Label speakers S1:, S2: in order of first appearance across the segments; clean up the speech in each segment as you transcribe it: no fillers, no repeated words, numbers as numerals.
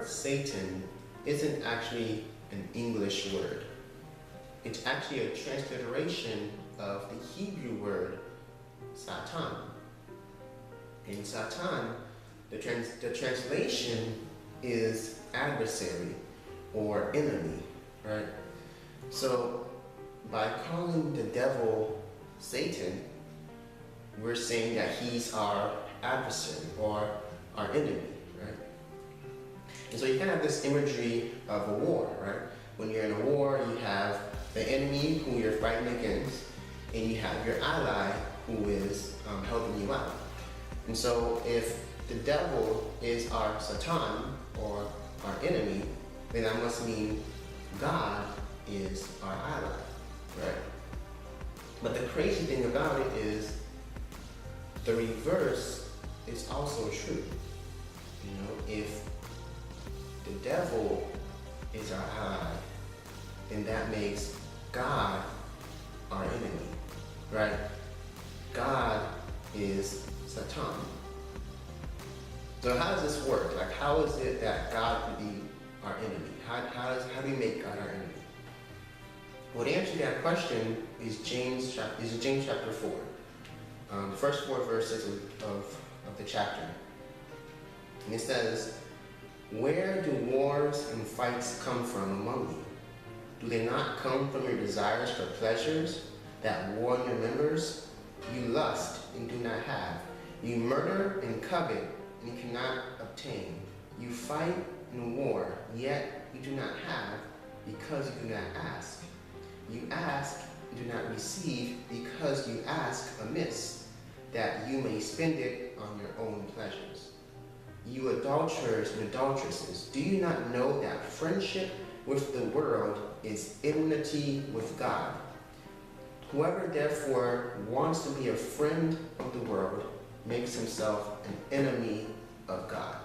S1: word Satan isn't actually an English word. It's actually a transliteration of the Hebrew word Satan. In Satan, the translation is adversary or enemy, right? So by calling the devil Satan, we're saying that he's our adversary or our enemy, right? And so you kind of have this imagery of a war, right? When you're in a war, you have the enemy who you're fighting against, and you have your ally who is helping you out. And so if the devil is our Satan or our enemy, then that must mean God is our ally, right? But the crazy thing about it is the reverse is also true. You know, if the devil is our ally, then that makes God our enemy, right? God is Satan. So how does this work? Like, how is it that God could be our enemy? How do we make God our enemy? Well, the answer to that question is James chapter 4. The first 4 verses of the chapter. And it says, "Where do wars and fights come from among you? Do they not come from your desires for pleasures that war in your members? You lust and do not have. You murder and covet and cannot obtain. You fight and war, yet you do not have because you do not ask. You ask and do not receive because you ask amiss, that you may spend it on your own pleasures. You adulterers and adulteresses, do you not know that friendship with the world is enmity with God? Whoever therefore wants to be a friend of the world makes himself an enemy of God."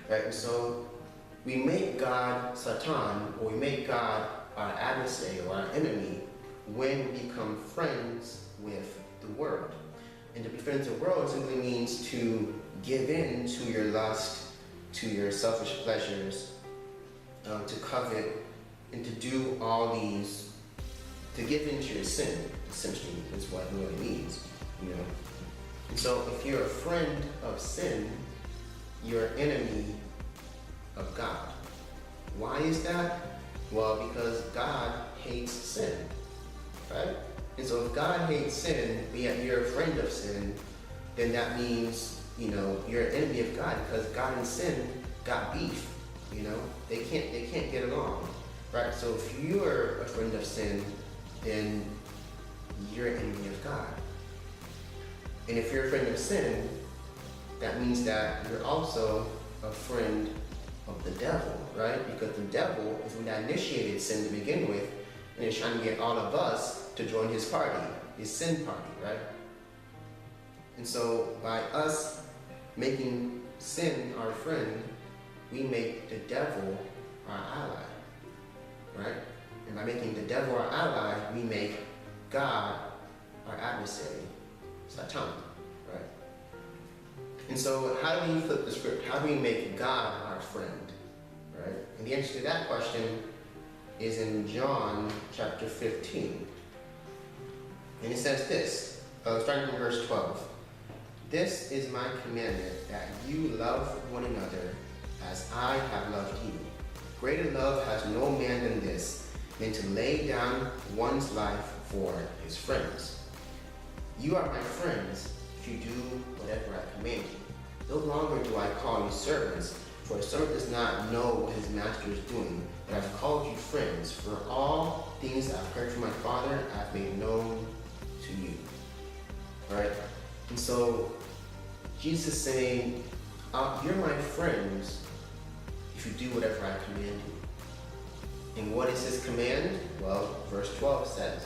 S1: Right? And so we make God Satan, or we make God our adversary or our enemy when we become friends with the world. And to be friends with the world simply means to give in to your lust, to your selfish pleasures, to covet, and to do all these, to give in to your sin, essentially, is what it really means, you know. And so if you're a friend of sin, you're an enemy of God. Why is that? Well, because God hates sin, right? And so if God hates sin, but yet you're a friend of sin, then that means, you know, you're an enemy of God, because God and sin got beef, you know? They can't get along, right? So if you're a friend of sin, then you're an enemy of God. And if you're a friend of sin, that means that you're also a friend of the devil, right? Because the devil is the one that initiated sin to begin with, and is trying to get all of us to join his party, his sin party, right? And so by us making sin our friend, we make the devil our ally, right? And by making the devil our ally, we make God our adversary, Satan, right? And so how do we flip the script? How do we make God our friend, right? And the answer to that question is in John chapter 15. And it says this, starting from verse 12. "This is my commandment, that you love one another as I have loved you. Greater love has no man than this, than to lay down one's life for his friends. You are my friends if you do whatever I command you. No longer do I call you servants, for a servant does not know what his master is doing, but I've called you friends, for all things I've heard from my Father I've made known to you." Right? And so Jesus is saying, you're my friends if you do whatever I command you. And what is his command? Well, verse 12 says,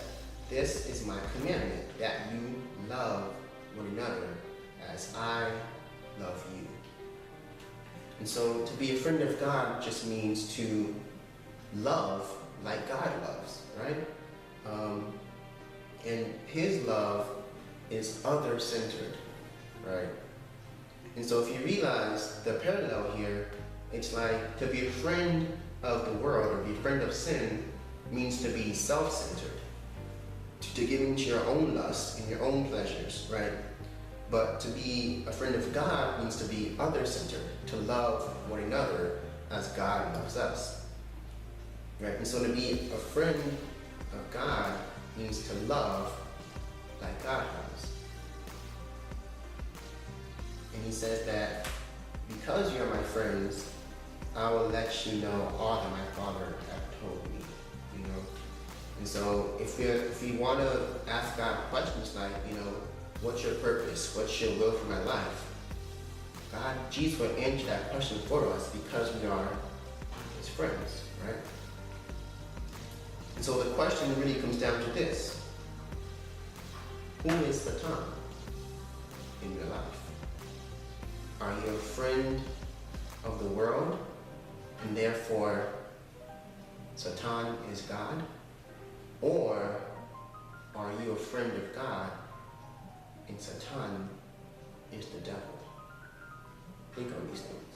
S1: "This is my commandment, that you love one another as I love you." And so to be a friend of God just means to love like God loves, right? And his love is other-centered, right? And so if you realize the parallel here It's like to be a friend of the world or be a friend of sin means to be self-centered, to give into your own lust and your own pleasures, right? But to be a friend of God means to be other-centered, to love one another as God loves us, right? And so to be a friend of God means to love like God loves. And he says that because you are my friends, I will let you know all that my Father has told me, you know? And so if we want to ask God questions like, you know, what's your purpose? What's your will for my life? God, Jesus will answer that question for us because we are his friends, right? And so the question really comes down to this. Who is Satan in your life? Are you a friend of the world and therefore Satan is God? Or are you a friend of God and Satan is the devil? Think on these things.